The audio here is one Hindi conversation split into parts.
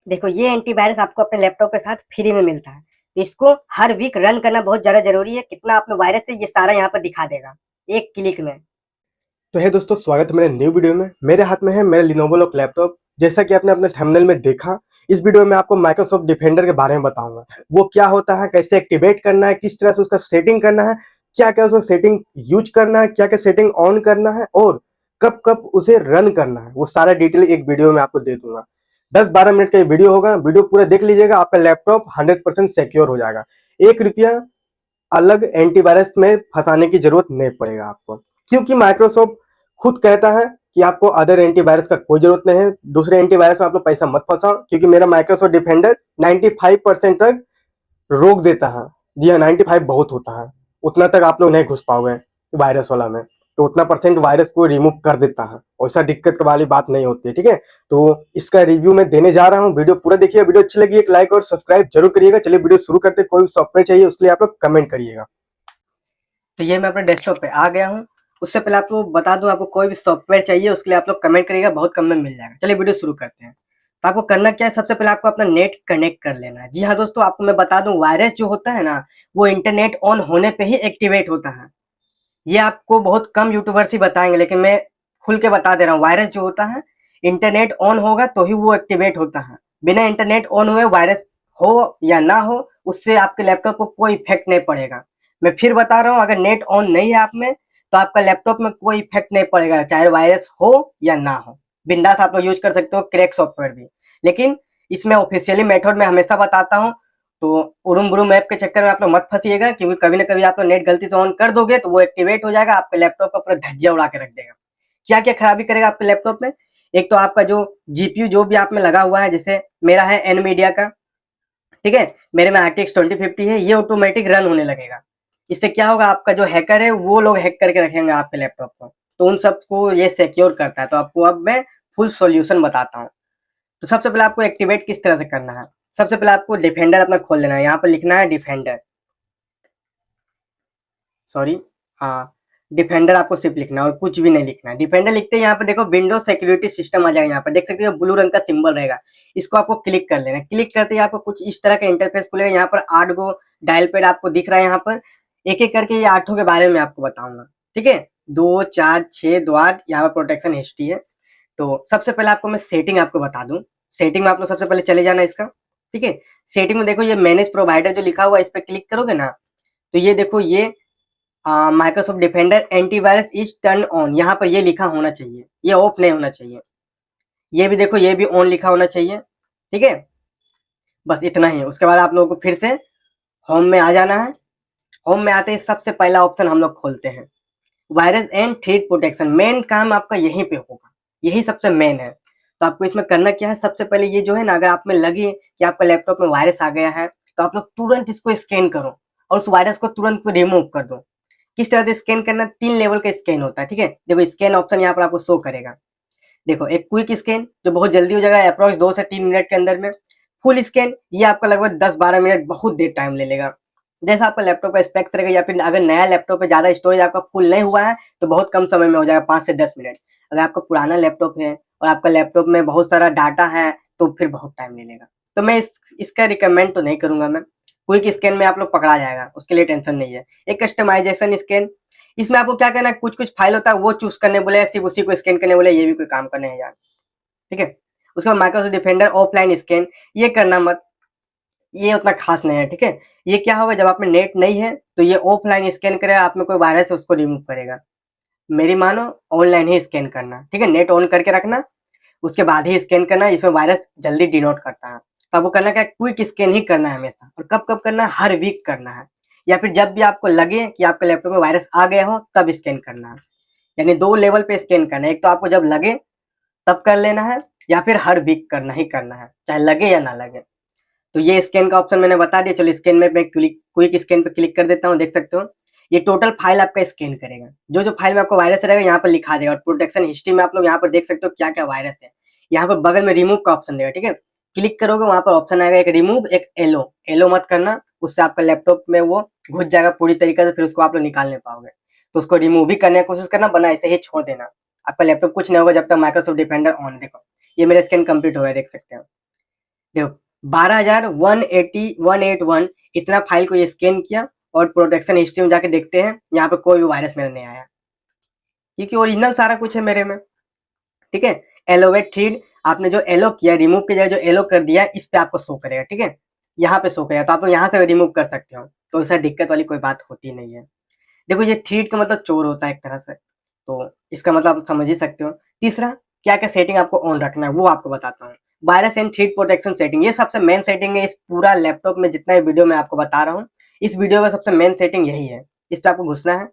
देखो, ये एंटीवायरस आपको अपने लैपटॉप के साथ फ्री में मिलता है। तो इसको हर वीक रन करना बहुत ज़्यादा ज़रूरी है। कितना आपने वायरस है, ये सारा यहाँ पर दिखा देगा, एक क्लिक में। तो है दोस्तों, स्वागत है मेरे न्यू वीडियो में। मेरे हाथ में है मेरा लिनोवो लॉक लैपटॉप। जैसा कि आपने अपने थंबनेल में देखा, इस वीडियो में आपको माइक्रोसॉफ्ट डिफेंडर के बारे में बताऊंगा। वो क्या होता है, कैसे एक्टिवेट करना है, किस तरह से उसका सेटिंग करना है, क्या क्या उसका सेटिंग यूज करना है, क्या क्या सेटिंग ऑन करना है और कब कब उसे रन करना है, वो सारा डिटेल एक वीडियो में आपको दे दूंगा। 10-12 मिनट का ये वीडियो होगा, वीडियो पूरा देख लीजिएगा, आपका लैपटॉप 100% सिक्योर हो जाएगा। 1 रुपया अलग एंटीवायरस में फंसाने की जरूरत नहीं पड़ेगा आपको, क्योंकि माइक्रोसॉफ्ट खुद कहता है कि आपको अदर एंटीवायरस का कोई जरूरत नहीं है। दूसरे एंटीवायरस में आप लोग पैसा मत फंसाओ, क्योंकि मेरा माइक्रोसॉफ्ट डिफेंडर 95% तक रोक देता है। जी हाँ, 95 बहुत होता है, उतना तक आप लोग नहीं घुस पाओगे वायरस वाला में। तो उतना परसेंट वायरस को रिमूव कर देता है, वैसा दिक्कत वाली बात नहीं होती है। ठीक है, तो इसका रिव्यू मैं देने जा रहा हूँ, वीडियो पूरा देखिए। वीडियो अच्छी लगी एक लाइक और सब्सक्राइब जरूर करिएगा। चलिए वीडियो शुरू करते हैं। कोई भी सॉफ्टवेयर चाहिए उसके लिए आप लोग कमेंट करिएगा। तो ये मैं अपने डेस्कटॉप पे आ गया हूँ। उससे पहले आपको बता दूँ, आपको कोई भी सॉफ्टवेयर चाहिए उसके लिए आप लोग कमेंट करिएगा, बहुत कम में मिल जाएगा। चलिए वीडियो शुरू करते हैं। तो आपको करना क्या है, सबसे पहले आपको अपना नेट कनेक्ट कर लेना है। जी हाँ दोस्तों, आपको मैं बता दूँ, वायरस जो होता है ना, वो इंटरनेट ऑन होने पे ही एक्टिवेट होता है। ये आपको बहुत कम यूट्यूबर्स ही बताएंगे, लेकिन मैं खुल के बता दे रहा हूँ, वायरस जो होता है इंटरनेट ऑन होगा तो ही वो एक्टिवेट होता है। बिना इंटरनेट ऑन हुए वायरस हो या ना हो, उससे आपके लैपटॉप को कोई इफेक्ट नहीं पड़ेगा। मैं फिर बता रहा हूँ, अगर नेट ऑन नहीं है आप में, तो आपका लैपटॉप में कोई इफेक्ट नहीं पड़ेगा, चाहे वायरस हो या ना हो। बिंदास आप लोग यूज कर सकते हो क्रैक सॉफ्टवेयर भी। लेकिन इसमें ऑफिशियली मेथड में हमेशा बताता हूँ, तो उरुम बुरुम ऐप के चक्कर में आप लोग मत फंसिएगा, क्योंकि कभी ना कभी आप लोग नेट गलती से ऑन कर दोगे तो वो एक्टिवेट हो जाएगा, आपके लैपटॉप का पूरा धज्जिया उड़ा के रख देगा। क्या क्या खराबी करेगा आपके लैपटॉप में? एक तो आपका जो जीपीयू जो भी आप में लगा हुआ है, जैसे मेरा है एनमीडिया का, ठीक है, मेरे में RTX 2050 है, ये ऑटोमेटिक रन होने लगेगा। इससे क्या होगा, आपका जो हैकर है वो लोग हैक करके रखेंगे आपके लैपटॉप को, तो उन सबको ये सिक्योर करता है। तो आपको अब मैं फुल सॉल्यूशन बताता हूँ। तो सबसे पहले आपको एक्टिवेट किस तरह से करना है, सबसे पहले आपको डिफेंडर अपना खोल लेना है। यहाँ पर लिखना है डिफेंडर, सॉरी, हाँ, डिफेंडर आपको सिर्फ लिखना है और कुछ भी नहीं लिखना है। डिफेंडर लिखते ही यहाँ पे देखो विंडोज सिक्योरिटी सिस्टम आ जाएगा। यहाँ पे देख सकते हो ब्लू रंग का सिंबल रहेगा, इसको आपको क्लिक कर लेना है। क्लिक करते ही आपको कुछ इस तरह का इंटरफेस खुलेगा। यहाँ पर 8 गो डायल पैड आपको दिख रहा है। यहाँ पर एक एक करके ये 8 के बारे में आपको बताऊंगा, ठीक है। 2 4 6 2 8 यहाँ पर प्रोटेक्शन हिस्ट्री है। तो सबसे पहले आपको मैं सेटिंग आपको बता दूं। सेटिंग में आप लोग सबसे पहले चले जाना इसका, ठीक है। सेटिंग में देखो ये मैनेज प्रोवाइडर जो लिखा हुआ है, इस पर क्लिक करोगे ना, तो ये देखो, ये Microsoft defender antivirus is turn on, यहाँ पर ये लिखा होना चाहिए, ये ऑफ नहीं होना चाहिए। ये भी देखो, ये भी ऑन लिखा होना चाहिए, ठीक है। बस इतना ही। उसके बाद आप लोगों को फिर से होम में आ जाना है। होम में आते ही सबसे पहला ऑप्शन हम लोग खोलते हैं, virus and threat protection. Main काम आपका यहीं पे होगा, यही सबसे मेन है। तो आपको इसमें करना क्या है, सबसे पहले ये जो है ना, अगर आप में लगे कि आपका लैपटॉप में वायरस आ गया है, तो आप लोग तुरंत इसको स्कैन करो और उस वायरस को तुरंत रिमूव कर दो। किस तरह से स्कैन करना, 3 लेवल का स्कैन होता है, ठीक है। देखो स्कैन ऑप्शन यहाँ पर आपको शो करेगा। देखो, एक क्विक स्कैन जो बहुत जल्दी हो जाएगा, अप्रोक्स 2 से 3 मिनट के अंदर में। फुल स्कैन ये आपका लगभग 10-12 मिनट, बहुत देर टाइम ले लेगा। जैसा आपका लैपटॉप का स्पेक्स रहेगा, या फिर अगर नया लैपटॉप है, ज़्यादा स्टोरेज आपका फुल नहीं हुआ है, तो बहुत कम समय में हो जाएगा, 5 से 10 मिनट। अगर आपका पुराना लैपटॉप है और आपका लैपटॉप में बहुत सारा डाटा है, तो फिर बहुत टाइम ले लेगा। तो मैं इसका रिकमेंड तो नहीं करूंगा मैं। क्विक स्कैन में आप लोग पकड़ा जाएगा, उसके लिए टेंशन नहीं है। एक कस्टमाइजेशन स्कैन, इसमें आपको क्या करना है, कुछ कुछ फाइल होता है वो चूज करने बोले, सिर्फ उसी को स्कैन करने बोले, ये भी कोई काम का नहीं है यार, ठीक है। उसके बाद माइक्रोसॉफ्ट डिफेंडर ऑफलाइन स्कैन, ये करना मत, ये उतना खास नहीं है, ठीक है। ये क्या होगा, जब आप में नेट नहीं है तो ये ऑफलाइन स्कैन करेगा, आप में कोई वायरस है उसको रिमूव करेगा। मेरी मानो, ऑनलाइन ही स्कैन करना, ठीक है। नेट ऑन करके रखना, उसके बाद ही स्कैन करना, इसमें वायरस जल्दी डिनोट करता है। तो आपको करना क्या है, क्विक स्कैन ही करना है हमेशा। और कब कब करना है, हर वीक करना है, या फिर जब भी आपको लगे कि आपके लैपटॉप में वायरस आ गया हो तब स्कैन करना है। यानी 2 लेवल पे स्कैन करना है, एक तो आपको जब लगे तब कर लेना है, या फिर हर वीक करना ही करना है, चाहे लगे या ना लगे। तो ये स्कैन का ऑप्शन मैंने बता दिया। चलो स्कैन में मैं क्विक स्कैन पे क्लिक कर देता हूँ। देख सकते हो ये टोटल फाइल आपका स्कैन करेगा, जो जो फाइल में आपको वायरस रहेगा यहाँ पर लिखा देगा। और प्रोटेक्शन हिस्ट्री में आप लोग यहाँ पर देख सकते हो क्या क्या वायरस है। यहाँ पर बगल में रिमूव का ऑप्शन देगा, ठीक है। क्लिक करोगे, वहां पर ऑप्शन आएगा एक रिमूव, एक एलो। एलो मत करना, उससे आपका लैपटॉप में वो घुस जाएगा पूरी तरीके से, फिर उसको आप लोग निकाल नहीं पाओगे। तो उसको रिमूव भी करने की कोशिश करना, बना ऐसे ही छोड़ देना। आपका लैपटॉप कुछ नहीं होगा जब तक माइक्रोसॉफ्ट डिफेंडर ऑन। देखो ये मेरा स्कैन कंप्लीट हो गया, देख सकते हो। देखो 12,181 इतना फाइल को ये स्कैन किया और प्रोटेक्शन हिस्ट्री में जाके देखते हैं, यहाँ पे कोई भी वायरस मेरा नहीं आया, क्योंकि ओरिजिनल सारा कुछ है मेरे में। ठीक है, एलोवेट थ्रीड आपने जो एलो किया, रिमूव की जगह जो एलो कर दिया, इस पे आपको शो करेगा। ठीक है, यहाँ पे शो करेगा, तो आप लोग यहाँ से रिमूव कर सकते हो, तो ऐसा दिक्कत वाली कोई बात होती नहीं है। देखो ये थ्रीड का मतलब चोर होता है एक तरह से, तो इसका मतलब आप समझ ही सकते हो। तीसरा, क्या क्या सेटिंग आपको ऑन रखना है वो आपको बताता हूँ। Virus and thread protection setting, ये सबसे मेन सेटिंग है इस पूरा लैपटॉप में, जितना वीडियो मैं आपको बता रहा हूँ इस वीडियो का सबसे मेन सेटिंग यही है। इस पर आपको घुसना है,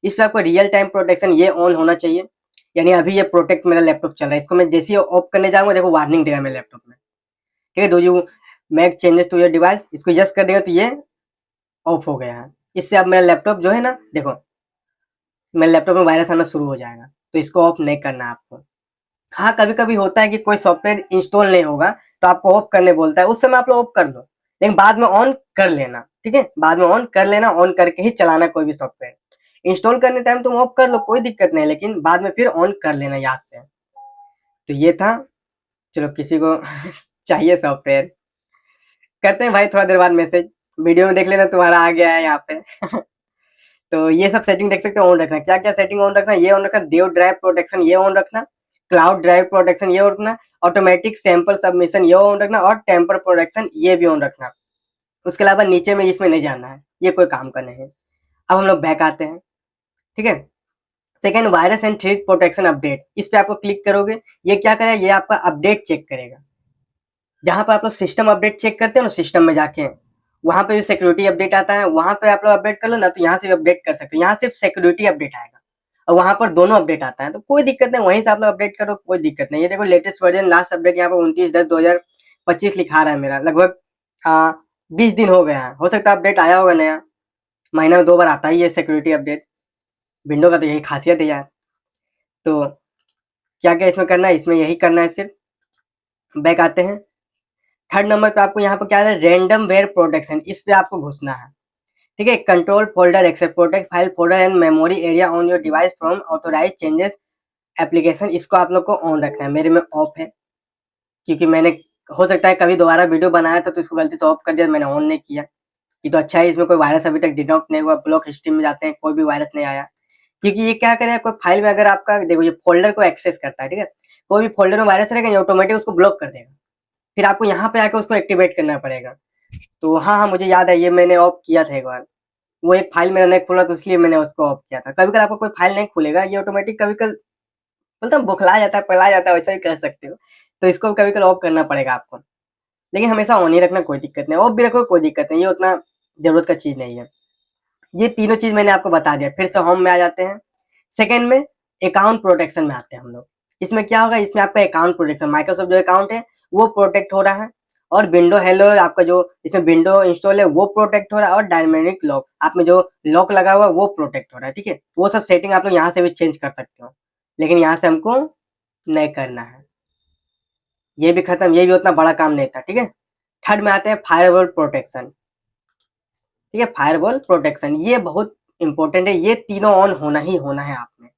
इस पर आपको रियल टाइम प्रोटेक्शन ये ऑन होना चाहिए, यानी अभी ये प्रोटेक्ट मेरा लैपटॉप चल रहा है, इसको मैं जैसे ही ऑफ करने जाऊंगा देखो वार्निंग देगा मेरे लैपटॉप में। ठीक है, do you make changes to your device, इसको यस कर देंगे तो ये ऑफ हो गया है। इससे अब मेरा लैपटॉप जो है ना, देखो मेरे लैपटॉप में वायरस आना शुरू हो जाएगा, तो इसको ऑफ नहीं करना है आपको। हाँ, कभी कभी होता है कि कोई सॉफ्टवेयर इंस्टॉल नहीं होगा तो आपको ऑफ करने बोलता है, उस समय आप लोग ऑफ कर लो, लेकिन बाद में ऑन कर लेना। ठीक है, बाद में ऑन कर लेना, ऑन करके ही चलाना कोई भी सॉफ्टवेयर। इंस्टॉल करने टाइम तुम ऑफ कर लो, कोई दिक्कत नहीं, लेकिन बाद में फिर ऑन कर लेना याद से। तो ये था, चलो किसी को चाहिए सॉफ्टवेयर, करते हैं भाई थोड़ा देर बाद मैसेज, वीडियो में देख लेना तुम्हारा आ गया है यहाँ पे। तो ये सब सेटिंग देख सकते हो ऑन रखना। क्या क्या सेटिंग ऑन रखना, ये ऑन रखना, देव ड्राइव प्रोटेक्शन ये ऑन रखना, क्लाउड ड्राइव प्रोटेक्शन ये ऑन रखना, ऑटोमेटिक सैंपल सबमिशन ये ऑन रखना, और टेम्पर प्रोटेक्शन ये भी ऑन रखना। उसके अलावा नीचे में इसमें नहीं जाना है, ये कोई काम का नहीं है। अब हम लोग बैक आते हैं। ठीक है, second, virus and threat protection update, इस पे आपको क्लिक करोगे, ये क्या करेगा, ये आपका अपडेट चेक करेगा। जहां पर आप लोग सिस्टम अपडेट चेक करते हो ना, सिस्टम में जाके वहां पे भी सिक्योरिटी अपडेट आता है, वहां पे आप लोग अपडेट कर लो ना, तो यहाँ से भी अपडेट कर सकते हो। यहाँ सिर्फ सिक्योरिटी अपडेट आएगा और वहां पर दोनों अपडेट आता है, तो कोई दिक्कत नहीं, वहीं से आप लोग अपडेट करो, कोई दिक्कत नहीं। ये देखो लेटेस्ट वर्जन लास्ट अपडेट यहाँ पर 29/10/2025 लिखा रहा है मेरा, लगभग 20 दिन हो गया है। हो सकता है अपडेट आया होगा नया, महीना में 2 बार आता ही है सिक्योरिटी अपडेट, विंडो का तो यही खासियत है यार। तो क्या क्या इसमें करना है, इसमें यही करना है सिर्फ। बैक आते हैं, थर्ड नंबर पे आपको यहाँ पर क्या है, रैंडम वेयर प्रोटेक्शन, इस पे आपको घुसना है। ठीक है, control folder except protect file folder and memory area on your device from authorise changes application, इसको आप लोग को ऑन रखना है। मेरे में ऑफ है, क्योंकि मैंने, हो सकता है कभी दोबारा वीडियो बनाया था तो इसको गलती से ऑफ कर दिया, मैंने ऑन नहीं किया। ये तो अच्छा है, इसमें कोई वायरस अभी तक डिटेक्ट नहीं हुआ, ब्लॉक हिस्ट्री में जाते हैं कोई भी वायरस नहीं आया। क्योंकि ये क्या करेगा, कोई फाइल में अगर आपका, देखो ये फोल्डर को एक्सेस करता है। ठीक है, कोई भी फोल्डर में वायरस रहेगा ये ऑटोमेटिक उसको ब्लॉक कर देगा, फिर आपको यहाँ पे आके उसको एक्टिवेट करना पड़ेगा। तो हाँ हाँ, मुझे याद है, ये मैंने ऑफ किया था एक बार, वो एक फाइल मेरा नहीं खुला तो इसलिए मैंने उसको ऑफ किया था। कभी कभी आपको कोई फाइल नहीं खुलेगा, ये ऑटोमेटिक कभी कभी बोलता बौखला जाता है, पला जाता है, वैसा भी कह सकते हो, तो इसको कभी कभी ऑफ करना पड़ेगा आपको, लेकिन हमेशा ऑन ही रखना, कोई दिक्कत नहीं, ऑफ भी रखो कोई दिक्कत नहीं, ये उतना जरूरत का चीज नहीं है। ये तीनों चीज मैंने आपको बता दिया। फिर से होम में आ जाते हैं, सेकंड में अकाउंट प्रोटेक्शन में आते हैं हम लोग। इसमें क्या होगा, इसमें आपका अकाउंट प्रोटेक्शन, माइक्रोसॉफ्ट जो अकाउंट है वो प्रोटेक्ट हो रहा है, और विंडो हेलो आपका जो इसमें विंडो इंस्टॉल है वो प्रोटेक्ट हो रहा है, और डायनेमिक लॉक आप में जो लॉक लगा हुआ है वो प्रोटेक्ट हो रहा है। ठीक है, वो सब सेटिंग आप लोग यहाँ से भी चेंज कर सकते हो, लेकिन यहाँ से हमको नहीं करना है। ये भी खत्म, ये भी उतना बड़ा काम नहीं था। ठीक है, थर्ड में आते हैं फायरवॉल प्रोटेक्शन। ठीक है, फायरवॉल प्रोटेक्शन ये बहुत इंपॉर्टेंट है, ये तीनों ऑन होना ही होना है आपने।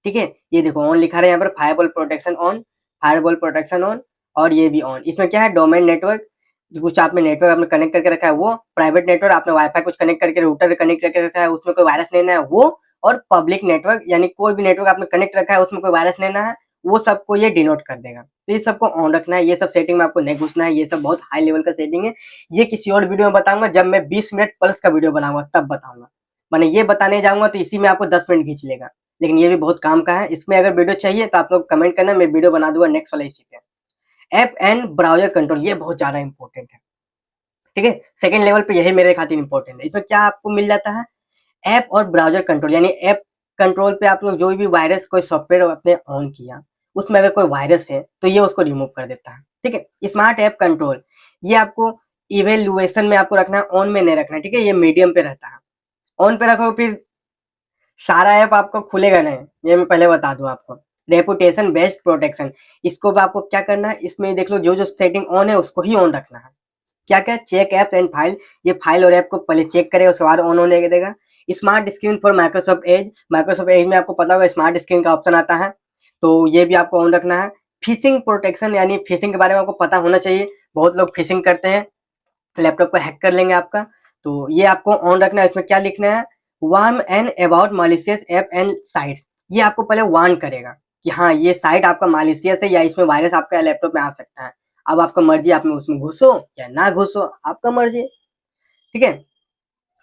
ठीक है, ये देखो ऑन लिखा है यहाँ पर, firewall protection on, firewall protection on, और ये भी ऑन। इसमें क्या है, डोमेन नेटवर्क, कुछ आपने नेटवर्क आपने कनेक्ट करके रखा है वो, प्राइवेट नेटवर्क आपने वाईफाई कुछ कनेक्ट करके रूटर कनेक्ट करके रखा है उसमें कोई वायरस नहीं ना है वो, और पब्लिक नेटवर्क यानी कोई भी नेटवर्क आपने कनेक्ट रखा है उसमें कोई वायरस नहीं ना है, वो सबको ये डिनोट कर देगा। तो ये सबको ऑन रखना है, ये सब सेटिंग में आपको नहीं घुसना है, ये सब बहुत हाई लेवल का सेटिंग है। ये किसी और वीडियो में बताऊंगा, जब मैं 20 मिनट प्लस का वीडियो बनाऊंगा तब बताऊंगा। मैंने ये बताने जाऊंगा तो इसी में आपको 10 मिनट खींच लेगा, लेकिन ये भी बहुत काम का है। इसमें अगर वीडियो चाहिए तो आप लोग कमेंट करना, मैं वीडियो बना दूंगा नेक्स्ट वाला इसी पे। ऐप एंड ब्राउजर कंट्रोल, ये बहुत ज्यादा इंपॉर्टेंट है। ठीक है, सेकंड लेवल पे यही मेरे खातिर इंपॉर्टेंट है। इसमें क्या आपको मिल जाता है, ऐप और ब्राउजर कंट्रोल, यानी ऐप कंट्रोल पे आप लोग जो भी वायरस कोई सॉफ्टवेयर आपने ऑन किया उसमें अगर कोई वायरस है तो ये उसको रिमूव कर देता है। ठीक है, स्मार्ट ऐप कंट्रोल, ये आपको इवेल्युएशन में आपको रखना है, ऑन में नहीं रखना है। ठीक है, ये मीडियम पे रहता है, ऑन पे रखो फिर सारा ऐप आपको खुलेगा नहीं, ये मैं पहले बता दूं आपको। रेपुटेशन बेस्ड प्रोटेक्शन, इसको भी आपको क्या करना है, इसमें देख लो जो जो सेटिंग ऑन है उसको ही ऑन रखना है। क्या क्या, चेक ऐप एंड फाइल, ये फाइल और ऐप को पहले चेक करेगा उसके बाद ऑन होने देगा। Smart screen for Microsoft Edge, Microsoft Edge में आपको पता होगा स्मार्ट स्क्रीन का ऑप्शन आता है, तो ये भी आपको ऑन रखना है। फिशिंग प्रोटेक्शन, यानी फिशिंग के बारे में आपको पता होना चाहिए, बहुत लोग फिशिंग करते हैं, लैपटॉप को हैक कर लेंगे आपका। तो ये आपको ऑन रखना है। इसमें क्या लिखना है, warn and about malicious app and site. ये आपको पहले वार्न करेगा कि हाँ ये साइट आपका मालिशियस है या इसमें वायरस आपका लैपटॉप में आ सकता है। अब आपका मर्जी, आप में उसमें घुसो या ना घुसो, आपका मर्जी, ठीक है।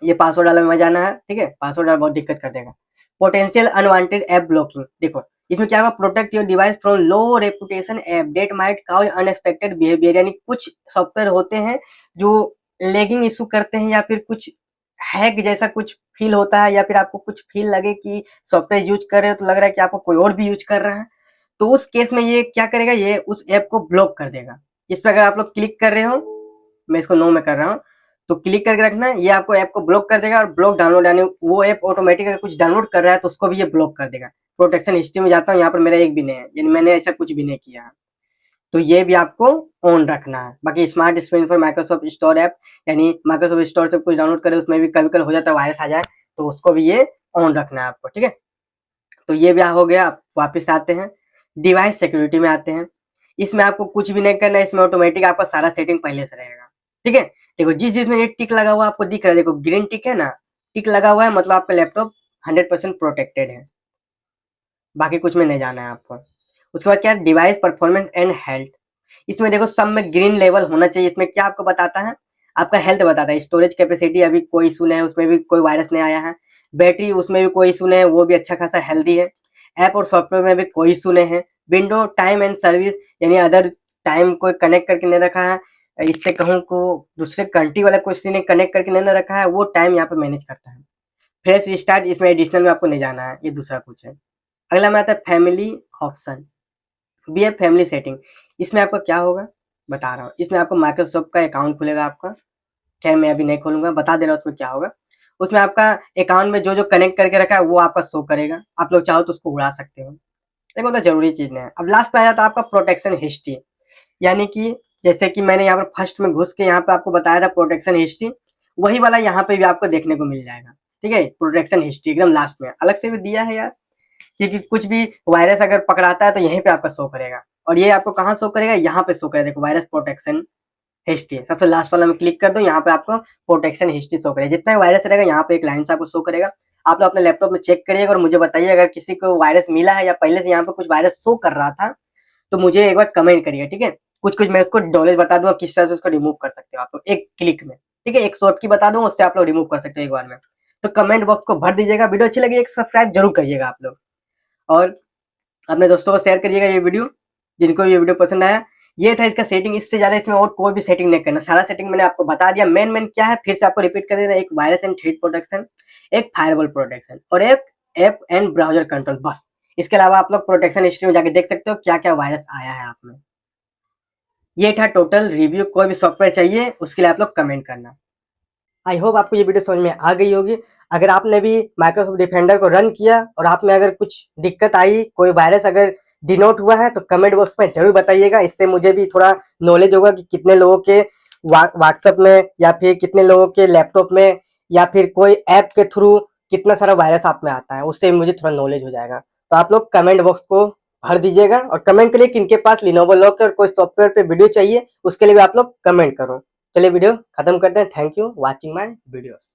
ये पासवर्ड डालने में जाना है, ठीक है। पासवर्ड डाल बहुत दिक्कत कर देगा। पोटेंशियल अनवांटेड ऐप ब्लॉकिंग, देखो इसमें क्या होगा, protect your device from low reputation app that might cause unexpected behaviour. यानी कुछ सॉफ्टवेयर होते हैं जो लैगिंग इशू करते हैं या फिर कुछ हैक जैसा कुछ फील होता है, या फिर आपको कुछ फील लगे कि सॉफ्टवेयर यूज कर रहे हो तो लग रहा है कि आपको कोई और भी यूज कर रहा है, तो उस केस में ये क्या करेगा, ये उस ऐप को ब्लॉक कर देगा। इस पर अगर आप लोग क्लिक कर रहे हो, मैं इसको नो में कर रहा हूँ, तो क्लिक करके रखना है, ये आपको ऐप को ब्लॉक कर देगा। और ब्लॉक डाउनलोड, यानी वो ऐप ऑटोमेटिक अगर कुछ डाउनलोड कर रहा है तो उसको भी ये ब्लॉक कर देगा। प्रोटेक्शन हिस्ट्री में जाता हूँ, यहाँ पर मेरा एक भी नहीं है, यानी मैंने ऐसा कुछ भी नहीं किया है, तो ये भी आपको ऑन रखना है। बाकी smart screen for Microsoft store app, यानी माइक्रोसॉफ्ट स्टोर से कुछ डाउनलोड करे उसमें भी कभी कभी हो जाता है वायरस आ जाए, तो उसको भी ये ऑन रखना है आपको, ठीक है। तो ये भी हो गया। आप वापस आते हैं, डिवाइस सिक्योरिटी में आते हैं। इसमें आपको कुछ भी नहीं करना है, इसमें ऑटोमेटिक आपका सारा सेटिंग पहले से रहेगा, ठीक है। देखो जिस चीज में ये टिक लगा हुआ आपको दिख रहा है, देखो ग्रीन टिक है ना, टिक लगा हुआ है, मतलब आपका लैपटॉप 100% प्रोटेक्टेड है, बाकी कुछ में नहीं जाना है आपको। उसके बाद क्या है, डिवाइस परफॉर्मेंस एंड हेल्थ। इसमें देखो सब में ग्रीन लेवल होना चाहिए। इसमें क्या आपको बताता है, आपका हेल्थ बताता है। स्टोरेज कैपेसिटी अभी कोई इशू नहीं है, उसमें भी कोई वायरस नहीं आया है। बैटरी उसमें भी कोई इशू नहीं है, वो भी अच्छा खासा हेल्दी है। ऐप और सॉफ्टवेयर में भी कोई इशू नहीं है। विंडो टाइम एंड सर्विस, यानी अदर टाइम को कनेक्ट करके नहीं रखा है, इससे कहूँ को दूसरे कंट्री वाला किसी ने कनेक्ट करके नहीं रखा है, वो टाइम यहाँ पे मैनेज करता है। फ्रेश स्टार्ट, इसमें एडिशनल में आपको नहीं जाना है, ये दूसरा कुछ है। अगला में आता है family option, B F family setting. इसमें आपका क्या होगा बता रहा हूँ। इसमें आपको माइक्रोसॉफ्ट का अकाउंट खुलेगा आपका, खैर मैं अभी नहीं खोलूंगा, बता दे रहा हूँ उसमें क्या होगा। उसमें आपका अकाउंट में जो जो कनेक्ट करके रखा है वो आपका शो करेगा। आप लोग चाहो तो उसको उड़ा सकते हो, ये मतलब जरूरी चीज नहीं है। अब लास्ट पे आ जाता है आपका प्रोटेक्शन हिस्ट्री, यानी कि जैसे कि मैंने यहाँ पर फर्स्ट में घुस के यहाँ पे आपको बताया था प्रोटेक्शन हिस्ट्री, वही वाला यहाँ पे भी आपको देखने को मिल जाएगा, ठीक है। प्रोटेक्शन हिस्ट्री एकदम लास्ट में अलग से भी दिया है यार, क्योंकि कुछ भी वायरस अगर पकड़ाता है तो यहीं पे आपका शो करेगा। और ये आपको कहाँ शो करेगा, यहाँ पे शो करेगा। देखो वायरस प्रोटेक्शन हिस्ट्री सबसे लास्ट वाला में क्लिक कर दो, यहाँ पे आपको प्रोटेक्शन हिस्ट्री शो करेगा। जितना वायरस रहेगा यहाँ पे एक लाइन से आपको शो करेगा। आप लोग अपने लैपटॉप में चेक करिएगा और मुझे बताइए अगर किसी को वायरस मिला है या पहले से यहाँ पे कुछ वायरस शो कर रहा था, तो मुझे एक बार कमेंट करिएगा, ठीक है। कुछ कुछ मैं उसको नॉलेज बता दूंगा किस तरह से उसको रिमूव कर सकते हो आप लोग एक क्लिक में, ठीक है। एक शॉर्ट की बता दूंगा, उससे आप लोग रिमूव कर सकते हो एक बार में। तो कमेंट बॉक्स को भर दीजिएगा। वीडियो अच्छी लगी एक सब्सक्राइब जरूर करिएगा आप लोग, और अपने दोस्तों को शेयर करिएगा ये वीडियो, जिनको ये वीडियो पसंद आया। ये था इसका सेटिंग, इससे ज्यादा इसमें और कोई भी सेटिंग नहीं करना, सारा सेटिंग मैंने आपको बता दिया। मेन मेन क्या है फिर से आपको रिपीट कर देना, एक वायरस एंड थ्रेट प्रोटेक्शन, एक फायरवॉल प्रोटेक्शन, और एक ऐप एंड ब्राउजर कंट्रोल, बस। इसके अलावा आप लोग प्रोटेक्शन हिस्ट्री में जाके देख सकते हो क्या क्या वायरस आया है आप में। ये था टोटल रिव्यू। कोई भी सॉफ्टवेयर चाहिए उसके लिए आप लोग कमेंट करना। आई होप आपको ये वीडियो समझ में आ गई होगी। अगर आपने भी माइक्रोसॉफ्ट डिफेंडर को रन किया और आप में अगर कुछ दिक्कत आई, कोई वायरस अगर डिनोट हुआ है, तो कमेंट बॉक्स में जरूर बताइएगा। इससे मुझे भी थोड़ा नॉलेज होगा कि कितने लोगों के व्हाट्सएप में या फिर कितने लोगों के लैपटॉप में या फिर कोई ऐप के थ्रू कितना सारा वायरस आप में आता है, उससे मुझे थोड़ा नॉलेज हो जाएगा। तो आप लोग कमेंट बॉक्स को भर दीजिएगा, और कमेंट करिए किनके पास लिनोवो लॉक और कोई सॉफ्टवेयर पे वीडियो चाहिए, उसके लिए भी आप लोग कमेंट करो। चलिए वीडियो खत्म करते हैं। Thank you watching my videos.